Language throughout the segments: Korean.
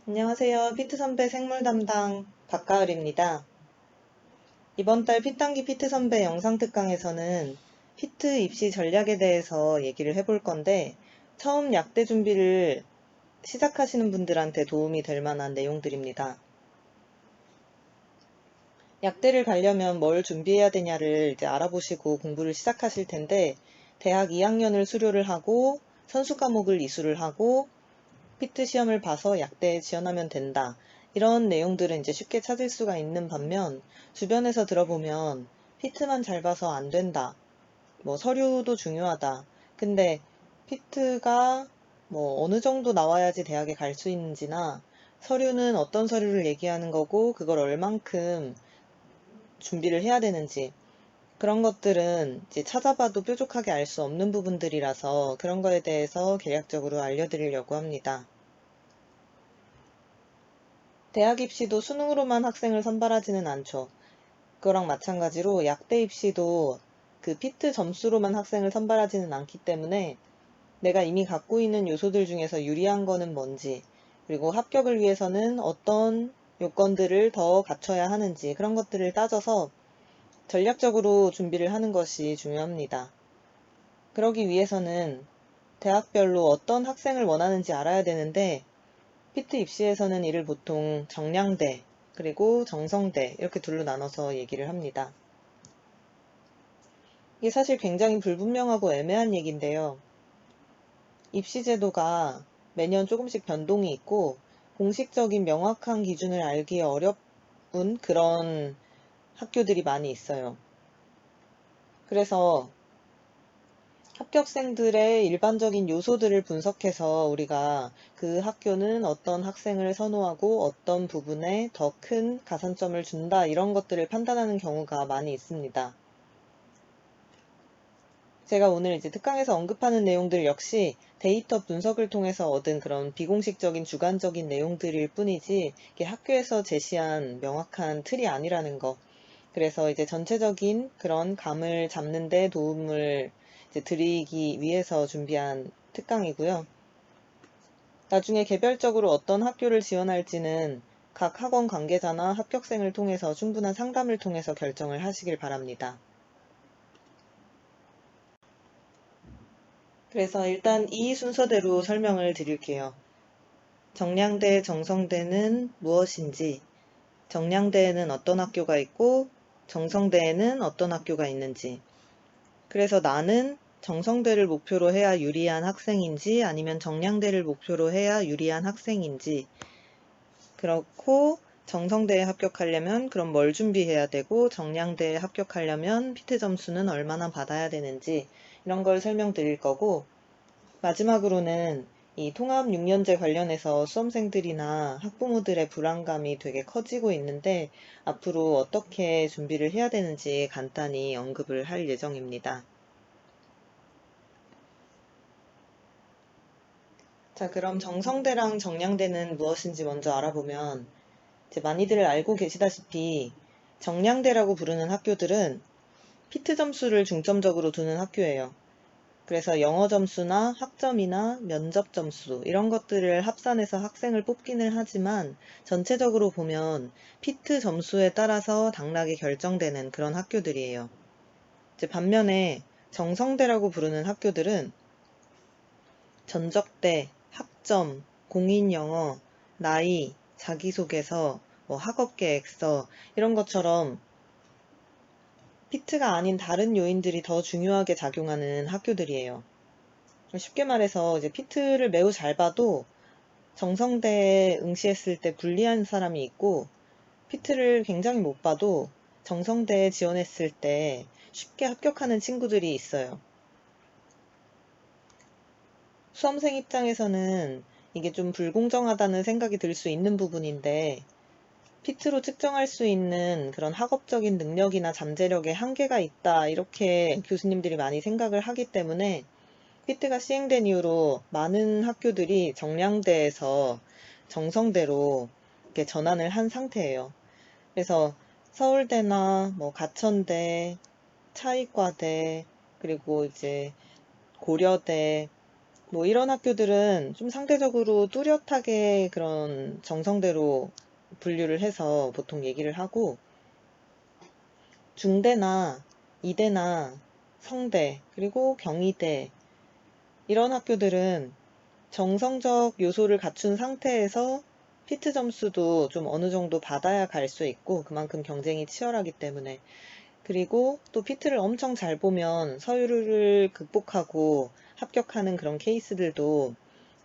안녕하세요. 피트 선배 생물 담당 박가을입니다. 이번 달 피tan기 피트 선배 영상 특강에서는 피트 입시 전략에 대해서 얘기를 해볼 건데, 처음 약대 준비를 시작하시는 분들한테 도움이 될 만한 내용들입니다. 약대를 가려면 뭘 준비해야 되냐를 이제 알아보시고 공부를 시작하실 텐데, 대학 2학년을 수료를 하고 선수 과목을 이수를 하고 피트 시험을 봐서 약대에 지원하면 된다. 이런 내용들은 이제 쉽게 찾을 수가 있는 반면, 주변에서 들어보면 피트만 잘 봐서 안 된다. 뭐 서류도 중요하다. 근데 피트가 뭐 어느 정도 나와야지 대학에 갈 수 있는지나, 서류는 어떤 서류를 얘기하는 거고 그걸 얼만큼 준비를 해야 되는지, 그런 것들은 이제 찾아봐도 뾰족하게 알 수 없는 부분들이라서 그런 거에 대해서 개략적으로 알려드리려고 합니다. 대학 입시도 수능으로만 학생을 선발하지는 않죠. 그거랑 마찬가지로 약대 입시도 그 피트 점수로만 학생을 선발하지는 않기 때문에, 내가 이미 갖고 있는 요소들 중에서 유리한 거는 뭔지, 그리고 합격을 위해서는 어떤 요건들을 더 갖춰야 하는지, 그런 것들을 따져서 전략적으로 준비를 하는 것이 중요합니다. 그러기 위해서는 대학별로 어떤 학생을 원하는지 알아야 되는데, 피트 입시에서는 이를 보통 정량대, 그리고 정성대 이렇게 둘로 나눠서 얘기를 합니다. 이게 사실 굉장히 불분명하고 애매한 얘기인데요. 입시 제도가 매년 조금씩 변동이 있고, 공식적인 명확한 기준을 알기 어려운 그런 학교들이 많이 있어요. 그래서 합격생들의 일반적인 요소들을 분석해서 우리가 그 학교는 어떤 학생을 선호하고 어떤 부분에 더 큰 가산점을 준다, 이런 것들을 판단하는 경우가 많이 있습니다. 제가 오늘 이제 특강에서 언급하는 내용들 역시 데이터 분석을 통해서 얻은 그런 비공식적인 주관적인 내용들일 뿐이지, 이게 학교에서 제시한 명확한 틀이 아니라는 거. 그래서 이제 전체적인 그런 감을 잡는 데 도움을 이제 드리기 위해서 준비한 특강이고요. 나중에 개별적으로 어떤 학교를 지원할지는 각 학원 관계자나 합격생을 통해서 충분한 상담을 통해서 결정을 하시길 바랍니다. 그래서 일단 이 순서대로 설명을 드릴게요. 정량대, 정성대는 무엇인지, 정량대에는 어떤 학교가 있고 정성대에는 어떤 학교가 있는지, 그래서 나는 정성대를 목표로 해야 유리한 학생인지 아니면 정량대를 목표로 해야 유리한 학생인지, 그렇고 정성대에 합격하려면 그럼 뭘 준비해야 되고 정량대에 합격하려면 피트 점수는 얼마나 받아야 되는지, 이런 걸 설명드릴 거고, 마지막으로는 이 통합 6년제 관련해서 수험생들이나 학부모들의 불안감이 되게 커지고 있는데, 앞으로 어떻게 준비를 해야 되는지 간단히 언급을 할 예정입니다. 자, 그럼 정성대랑 정량대는 무엇인지 먼저 알아보면, 이제 많이들 알고 계시다시피 정량대라고 부르는 학교들은 피트 점수를 중점적으로 두는 학교예요. 그래서 영어 점수나 학점이나 면접 점수 이런 것들을 합산해서 학생을 뽑기는 하지만, 전체적으로 보면 피트 점수에 따라서 당락이 결정되는 그런 학교들이에요. 이제 반면에 정성대라고 부르는 학교들은 전적대, 학점, 공인영어, 나이, 자기소개서, 뭐 학업계획서 이런 것처럼 피트가 아닌 다른 요인들이 더 중요하게 작용하는 학교들이에요. 쉽게 말해서 이제 피트를 매우 잘 봐도 정성대에 응시했을 때 불리한 사람이 있고, 피트를 굉장히 못 봐도 정성대에 지원했을 때 쉽게 합격하는 친구들이 있어요. 수험생 입장에서는 이게 좀 불공정하다는 생각이 들 수 있는 부분인데, 피트로 측정할 수 있는 그런 학업적인 능력이나 잠재력에 한계가 있다, 이렇게 교수님들이 많이 생각을 하기 때문에 피트가 시행된 이후로 많은 학교들이 정량대에서 정성대로 이렇게 전환을 한 상태예요. 그래서 서울대나 뭐 가천대, 차이과대, 그리고 이제 고려대, 뭐 이런 학교들은 좀 상대적으로 뚜렷하게 그런 정성대로 분류를 해서 보통 얘기를 하고, 중대나 이대나 성대, 그리고 경희대, 이런 학교들은 정성적 요소를 갖춘 상태에서 피트 점수도 좀 어느 정도 받아야 갈 수 있고, 그만큼 경쟁이 치열하기 때문에. 그리고 또 피트를 엄청 잘 보면 서류를 극복하고 합격하는 그런 케이스들도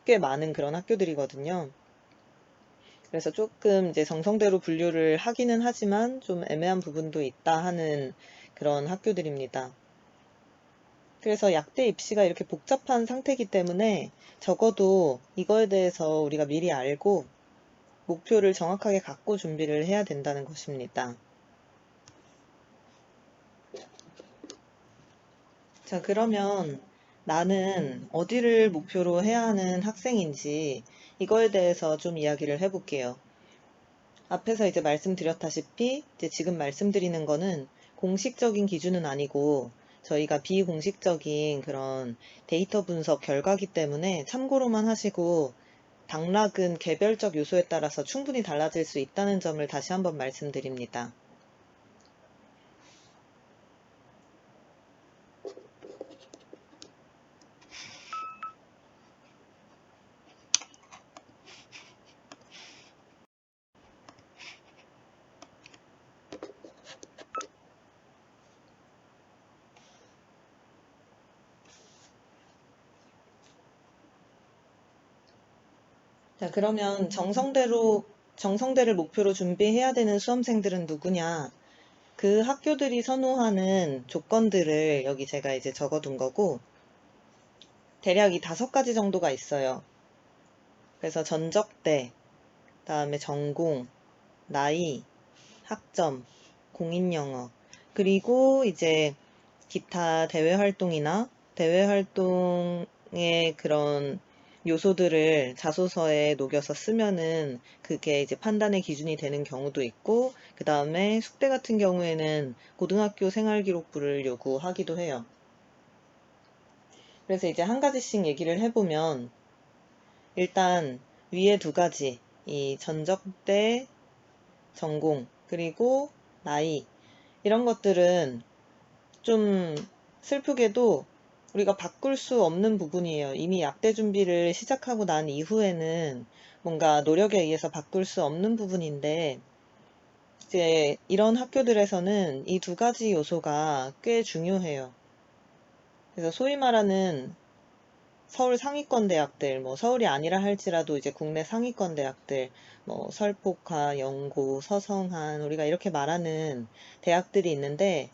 꽤 많은 그런 학교들이거든요. 그래서 조금 이제 정성대로 분류를 하기는 하지만 좀 애매한 부분도 있다 하는 그런 학교들입니다. 그래서 약대 입시가 이렇게 복잡한 상태이기 때문에 적어도 이거에 대해서 우리가 미리 알고 목표를 정확하게 갖고 준비를 해야 된다는 것입니다. 자, 그러면 나는 어디를 목표로 해야 하는 학생인지 이거에 대해서 좀 이야기를 해볼게요. 앞에서 이제 말씀드렸다시피 이제 지금 말씀드리는 거는 공식적인 기준은 아니고 저희가 비공식적인 그런 데이터 분석 결과기 때문에 참고로만 하시고 당락은 개별적 요소에 따라서 충분히 달라질 수 있다는 점을 다시 한번 말씀드립니다. 자, 그러면 정성대를 목표로 준비해야 되는 수험생들은 누구냐? 그 학교들이 선호하는 조건들을 여기 제가 이제 적어둔 거고, 대략 이 5가지 정도가 있어요. 그래서 전적대, 그다음에 전공, 나이, 학점, 공인영어, 그리고 이제 기타 대외 활동이나 대외 활동의 그런 요소들을 자소서에 녹여서 쓰면은 그게 이제 판단의 기준이 되는 경우도 있고, 그 다음에 숙대 같은 경우에는 고등학교 생활기록부를 요구하기도 해요. 그래서 이제 한 가지씩 얘기를 해보면, 일단 위에 2가지, 이 전적대, 전공, 그리고 나이, 이런 것들은 좀 슬프게도 우리가 바꿀 수 없는 부분이에요. 이미 약대 준비를 시작하고 난 이후에는 뭔가 노력에 의해서 바꿀 수 없는 부분인데, 이제 이런 학교들에서는 이 2가지 요소가 꽤 중요해요. 그래서 소위 말하는 서울 상위권 대학들, 뭐 서울이 아니라 할지라도 이제 국내 상위권 대학들, 뭐 설포카, 영고, 서성한, 우리가 이렇게 말하는 대학들이 있는데,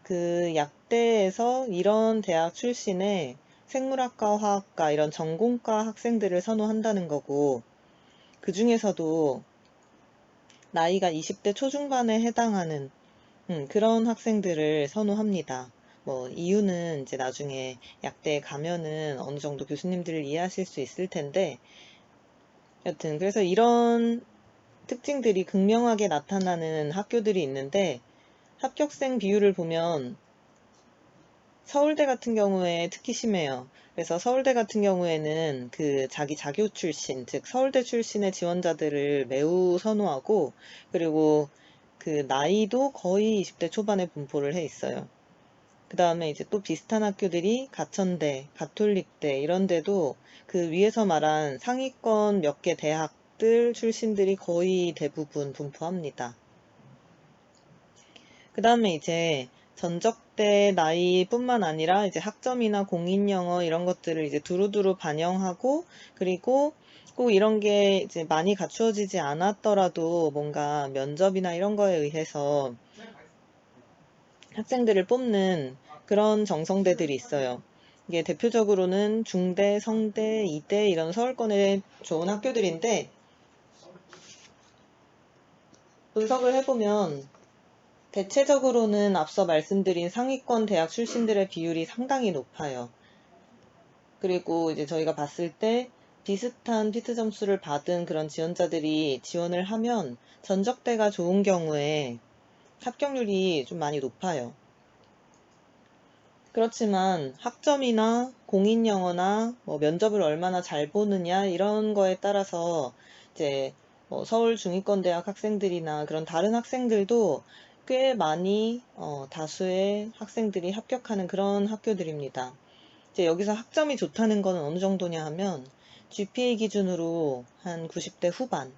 그 약대에서 이런 대학 출신의 생물학과, 화학과 이런 전공과 학생들을 선호한다는 거고, 그 중에서도 나이가 20대 초중반에 해당하는 그런 학생들을 선호합니다. 뭐 이유는 이제 나중에 약대에 가면은 어느 정도 교수님들을 이해하실 수 있을 텐데, 여튼 그래서 이런 특징들이 극명하게 나타나는 학교들이 있는데, 합격생 비율을 보면 서울대 같은 경우에 특히 심해요. 그래서 서울대 같은 경우에는 그 자기 자교 출신, 즉 서울대 출신의 지원자들을 매우 선호하고, 그리고 그 나이도 거의 20대 초반에 분포를 해 있어요. 그 다음에 이제 또 비슷한 학교들이 가천대, 가톨릭대 이런 데도 그 위에서 말한 상위권 몇 개 대학들 출신들이 거의 대부분 분포합니다. 그 다음에 이제 전적대 나이뿐만 아니라 이제 학점이나 공인영어 이런 것들을 이제 두루두루 반영하고, 그리고 꼭 이런 게 이제 많이 갖추어지지 않았더라도 뭔가 면접이나 이런 거에 의해서 학생들을 뽑는 그런 정성대들이 있어요. 이게 대표적으로는 중대, 성대, 이대 이런 서울권의 좋은 학교들인데, 분석을 해보면 대체적으로는 앞서 말씀드린 상위권 대학 출신들의 비율이 상당히 높아요. 그리고 이제 저희가 봤을 때 비슷한 피트 점수를 받은 그런 지원자들이 지원을 하면 전적대가 좋은 경우에 합격률이 좀 많이 높아요. 그렇지만 학점이나 공인영어나 뭐 면접을 얼마나 잘 보느냐 이런 거에 따라서 이제 뭐 서울 중위권대학 학생들이나 그런 다른 학생들도 꽤 많이 다수의 학생들이 합격하는 그런 학교들입니다. 이제 여기서 학점이 좋다는 거는 어느 정도냐 하면 GPA 기준으로 한 90대 후반,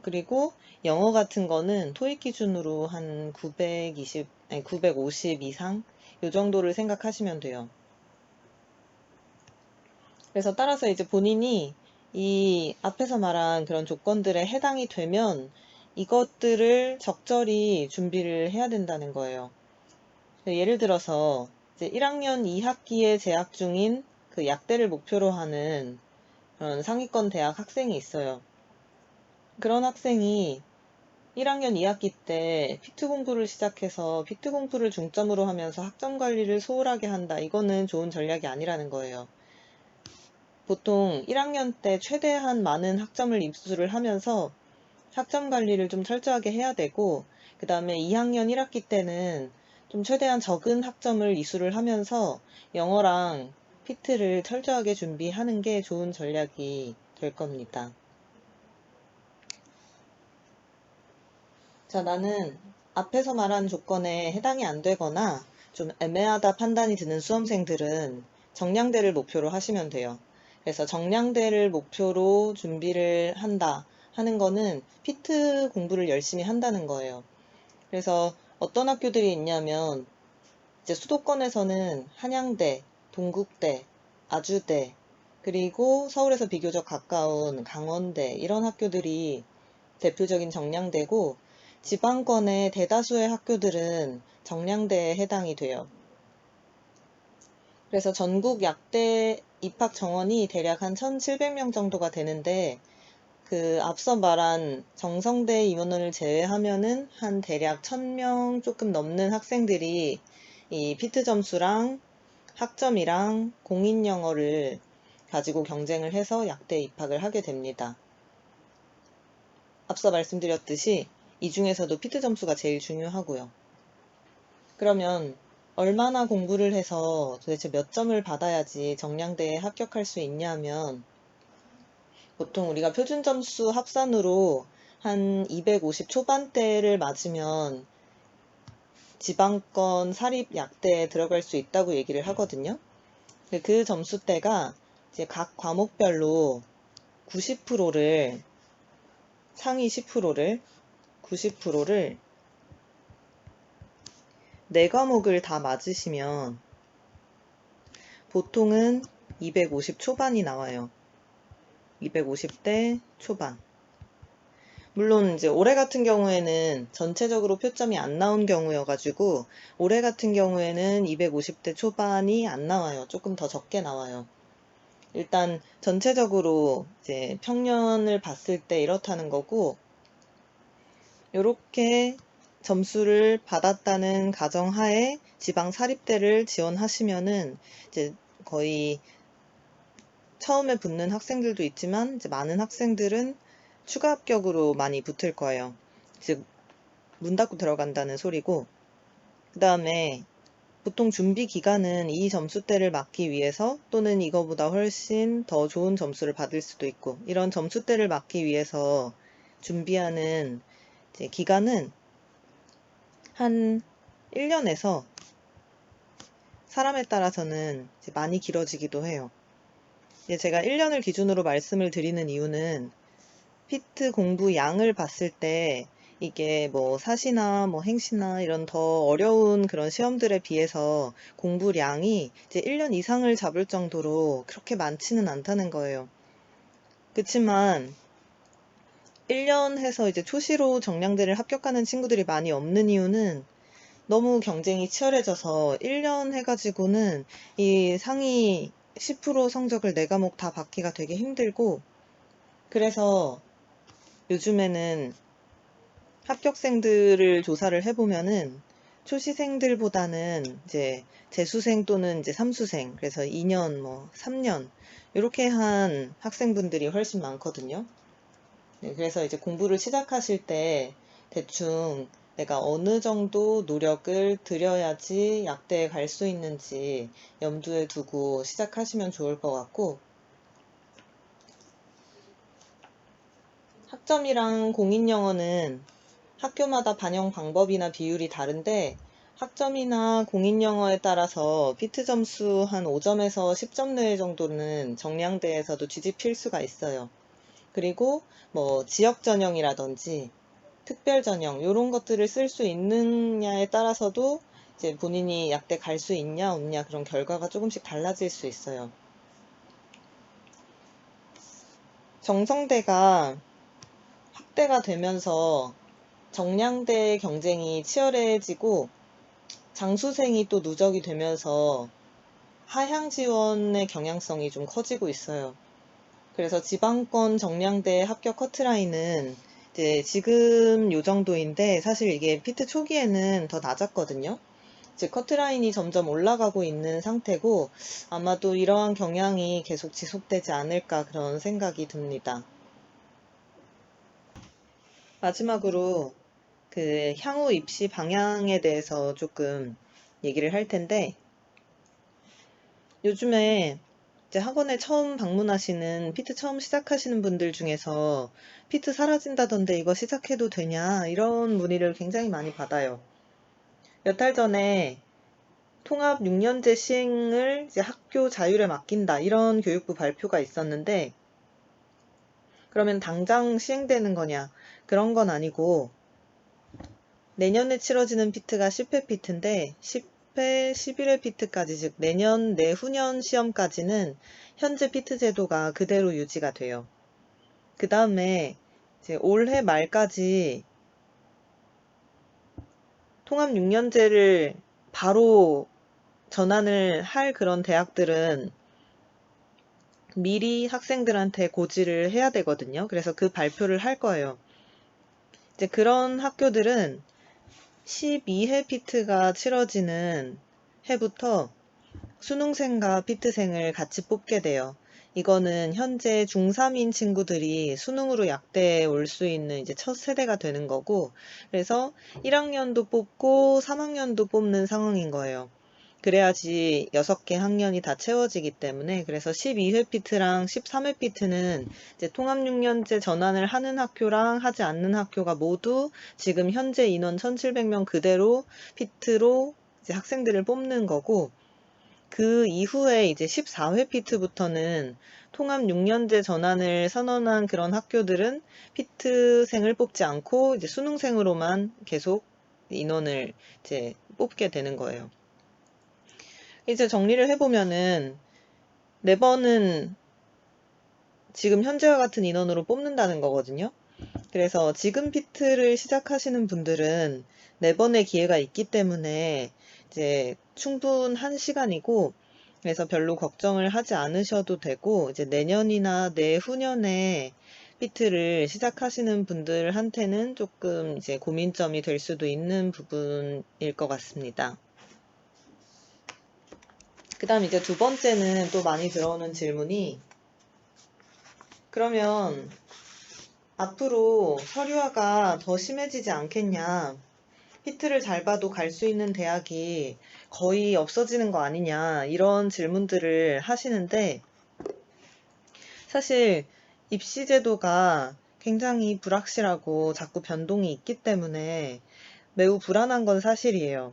그리고 영어 같은 거는 토익 기준으로 한 950 이상 요 정도를 생각하시면 돼요. 그래서 따라서 이제 본인이 이 앞에서 말한 그런 조건들에 해당이 되면 이것들을 적절히 준비를 해야 된다는 거예요. 예를 들어서 이제 1학년 2학기에 재학 중인 그 약대를 목표로 하는 그런 상위권 대학 학생이 있어요. 그런 학생이 1학년 2학기 때 피트 공부를 시작해서 피트 공부를 중점으로 하면서 학점 관리를 소홀하게 한다. 이거는 좋은 전략이 아니라는 거예요. 보통 1학년 때 최대한 많은 학점을 입수를 하면서 학점 관리를 좀 철저하게 해야 되고, 그 다음에 2학년 1학기 때는 좀 최대한 적은 학점을 이수를 하면서 영어랑 피트를 철저하게 준비하는 게 좋은 전략이 될 겁니다. 자, 나는 앞에서 말한 조건에 해당이 안 되거나 좀 애매하다 판단이 드는 수험생들은 정량대를 목표로 하시면 돼요. 그래서 정량대를 목표로 준비를 한다 하는 거는 피트 공부를 열심히 한다는 거예요. 그래서 어떤 학교들이 있냐면 이제 수도권에서는 한양대, 동국대, 아주대, 그리고 서울에서 비교적 가까운 강원대 이런 학교들이 대표적인 정량대고, 지방권의 대다수의 학교들은 정량대에 해당이 돼요. 그래서 전국 약대 입학 정원이 대략 한 1,700명 정도가 되는데, 그 앞서 말한 정성대 임원을 제외하면은 한 대략 1,000명 조금 넘는 학생들이 이 피트 점수랑 학점이랑 공인영어를 가지고 경쟁을 해서 약대에 입학을 하게 됩니다. 앞서 말씀드렸듯이 이 중에서도 피트 점수가 제일 중요하고요. 그러면 얼마나 공부를 해서 도대체 몇 점을 받아야지 정량대에 합격할 수 있냐면, 보통 우리가 표준 점수 합산으로 한 250 초반대를 맞으면 지방권 사립 약대에 들어갈 수 있다고 얘기를 하거든요. 그 점수대가 이제 각 과목별로 90%를 상위 10%를 90%를 4과목을 다 맞으시면 보통은 250 초반이 나와요. 250대 초반. 물론 이제 올해 같은 경우에는 전체적으로 표점이 안 나온 경우여가지고 올해 같은 경우에는 250대 초반이 안 나와요. 조금 더 적게 나와요. 일단 전체적으로 이제 평년을 봤을 때 이렇다는 거고, 요렇게 점수를 받았다는 가정하에 지방 사립대를 지원하시면은 이제 거의 처음에 붙는 학생들도 있지만 이제 많은 학생들은 추가 합격으로 많이 붙을 거예요. 즉, 문 닫고 들어간다는 소리고, 그 다음에 보통 준비 기간은 이 점수대를 맞기 위해서 또는 이거보다 훨씬 더 좋은 점수를 받을 수도 있고, 이런 점수대를 맞기 위해서 준비하는 이제 기간은 한 1년에서 사람에 따라서는 이제 많이 길어지기도 해요. 제가 1년을 기준으로 말씀을 드리는 이유는 피트 공부 양을 봤을 때 이게 뭐 사시나 뭐 행시나 이런 더 어려운 그런 시험들에 비해서 공부량이 이제 1년 이상을 잡을 정도로 그렇게 많지는 않다는 거예요. 그치만 1년 해서 이제 초시로 정량대를 합격하는 친구들이 많이 없는 이유는 너무 경쟁이 치열해져서 1년 해가지고는 이 상위 10% 성적을 4과목 다 받기가 되게 힘들고, 그래서 요즘에는 합격생들을 조사를 해보면은 초시생들보다는 이제 재수생 또는 이제 삼수생, 그래서 2년, 뭐 3년 이렇게 한 학생분들이 훨씬 많거든요. 그래서 이제 공부를 시작하실 때 대충 내가 어느 정도 노력을 들여야지 약대에 갈 수 있는지 염두에 두고 시작하시면 좋을 것 같고, 학점이랑 공인영어는 학교마다 반영 방법이나 비율이 다른데, 학점이나 공인영어에 따라서 피트 점수 한 5점에서 10점 내외 정도는 정량대에서도 뒤집힐 수가 있어요. 그리고 뭐 지역 전형이라든지 특별 전형 이런 것들을 쓸 수 있느냐에 따라서도 이제 본인이 약대 갈 수 있냐 없냐 그런 결과가 조금씩 달라질 수 있어요. 정성대가 확대가 되면서 정량대 경쟁이 치열해지고 장수생이 또 누적이 되면서 하향 지원의 경향성이 좀 커지고 있어요. 그래서 지방권 정량대 합격 커트라인은 이제 지금 요 정도인데 사실 이게 피트 초기에는 더 낮았거든요. 즉 커트라인이 점점 올라가고 있는 상태고 아마도 이러한 경향이 계속 지속되지 않을까 그런 생각이 듭니다. 마지막으로 그 향후 입시 방향에 대해서 조금 얘기를 할 텐데, 요즘에 이제 학원에 처음 방문하시는 피트 처음 시작하시는 분들 중에서 피트 사라진다던데 이거 시작해도 되냐 이런 문의를 굉장히 많이 받아요. 몇 달 전에 통합 6년제 시행을 이제 학교 자율에 맡긴다 이런 교육부 발표가 있었는데, 그러면 당장 시행되는 거냐? 그런 건 아니고 내년에 치러지는 피트가 10회 피트인데 10회 11회 피트까지, 즉 내년 내후년 시험까지는 현재 피트 제도가 그대로 유지가 돼요. 그 다음에 이제 올해 말까지 통합 6년제를 바로 전환을 할 그런 대학들은 미리 학생들한테 고지를 해야 되거든요. 그래서 그 발표를 할 거예요. 이제 그런 학교들은 12회 피트가 치러지는 해부터 수능생과 피트생을 같이 뽑게 돼요. 이거는 현재 중3인 친구들이 수능으로 약대에 올 수 있는 이제 첫 세대가 되는 거고, 그래서 1학년도 뽑고 3학년도 뽑는 상황인 거예요. 그래야지 6개 학년이 다 채워지기 때문에, 그래서 12회 피트랑 13회 피트는 이제 통합 6년제 전환을 하는 학교랑 하지 않는 학교가 모두 지금 현재 인원 1700명 그대로 피트로 이제 학생들을 뽑는 거고, 그 이후에 이제 14회 피트부터는 통합 6년제 전환을 선언한 그런 학교들은 피트생을 뽑지 않고 이제 수능생으로만 계속 인원을 이제 뽑게 되는 거예요. 이제 정리를 해보면은 4번은 지금 현재와 같은 인원으로 뽑는다는 거거든요. 그래서 지금 피트를 시작하시는 분들은 4번의 기회가 있기 때문에 이제 충분한 시간이고, 그래서 별로 걱정을 하지 않으셔도 되고, 이제 내년이나 내후년에 피트를 시작하시는 분들한테는 조금 이제 고민점이 될 수도 있는 부분일 것 같습니다. 그 다음 이제 두 번째는 또 많이 들어오는 질문이, 그러면 앞으로 서류화가 더 심해지지 않겠냐? 피트를 잘 봐도 갈 수 있는 대학이 거의 없어지는 거 아니냐? 이런 질문들을 하시는데, 사실 입시 제도가 굉장히 불확실하고 자꾸 변동이 있기 때문에 매우 불안한 건 사실이에요.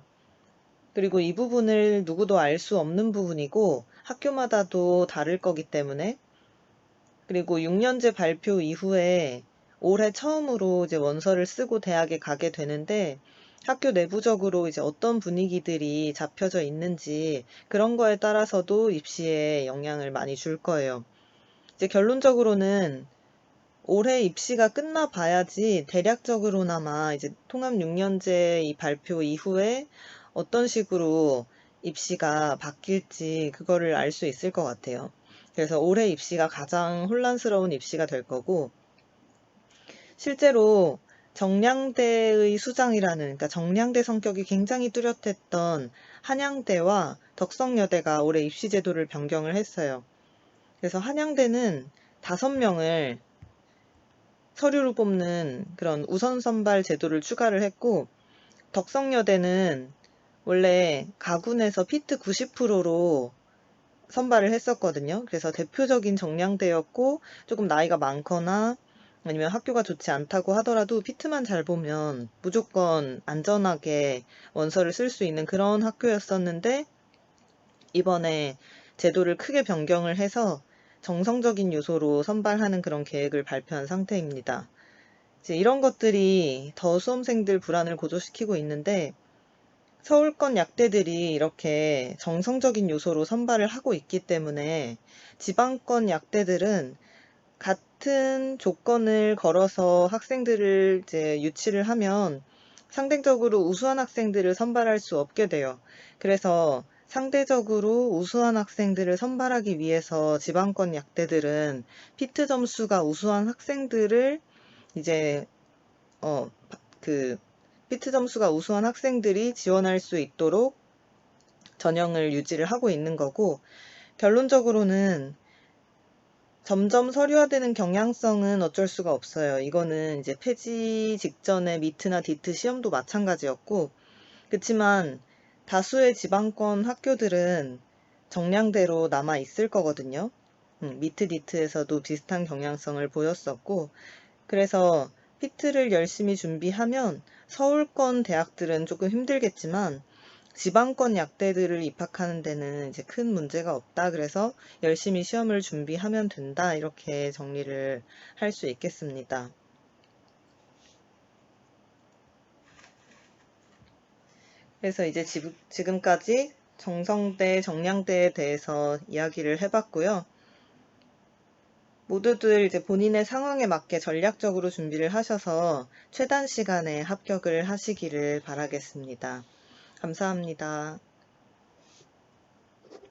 그리고 이 부분을 누구도 알 수 없는 부분이고 학교마다도 다를 거기 때문에, 그리고 6년제 발표 이후에 올해 처음으로 이제 원서를 쓰고 대학에 가게 되는데, 학교 내부적으로 이제 어떤 분위기들이 잡혀져 있는지 그런 거에 따라서도 입시에 영향을 많이 줄 거예요. 이제 결론적으로는 올해 입시가 끝나 봐야지 대략적으로나마 이제 통합 6년제 이 발표 이후에 어떤 식으로 입시가 바뀔지 그거를 알 수 있을 것 같아요. 그래서 올해 입시가 가장 혼란스러운 입시가 될 거고, 실제로 정량대의 수장이라는, 그러니까 정량대 성격이 굉장히 뚜렷했던 한양대와 덕성여대가 올해 입시 제도를 변경을 했어요. 그래서 한양대는 5명을 서류를 뽑는 그런 우선 선발 제도를 추가를 했고, 덕성여대는 원래 가군에서 피트 90%로 선발을 했었거든요. 그래서 대표적인 정량대였고 조금 나이가 많거나 아니면 학교가 좋지 않다고 하더라도 피트만 잘 보면 무조건 안전하게 원서를 쓸 수 있는 그런 학교였었는데 이번에 제도를 크게 변경을 해서 정성적인 요소로 선발하는 그런 계획을 발표한 상태입니다. 이제 이런 것들이 더 수험생들 불안을 고조시키고 있는데 서울권 약대들이 이렇게 정성적인 요소로 선발을 하고 있기 때문에 지방권 약대들은 같은 조건을 걸어서 학생들을 이제 유치를 하면 상대적으로 우수한 학생들을 선발할 수 없게 돼요. 그래서 상대적으로 우수한 학생들을 선발하기 위해서 지방권 약대들은 피트 점수가 우수한 학생들을 이제 그 피트 점수가 우수한 학생들이 지원할 수 있도록 전형을 유지를 하고 있는 거고, 결론적으로는 점점 서류화되는 경향성은 어쩔 수가 없어요. 이거는 이제 폐지 직전에 미트나 디트 시험도 마찬가지였고, 그렇지만 다수의 지방권 학교들은 정량대로 남아 있을 거거든요. 미트 디트에서도 비슷한 경향성을 보였었고, 그래서 피트를 열심히 준비하면 서울권 대학들은 조금 힘들겠지만 지방권 약대들을 입학하는 데는 이제 큰 문제가 없다. 그래서 열심히 시험을 준비하면 된다. 이렇게 정리를 할 수 있겠습니다. 그래서 이제 지금까지 정성대, 정량대에 대해서 이야기를 해봤고요. 모두들 이제 본인의 상황에 맞게 전략적으로 준비를 하셔서 최단 시간에 합격을 하시기를 바라겠습니다. 감사합니다.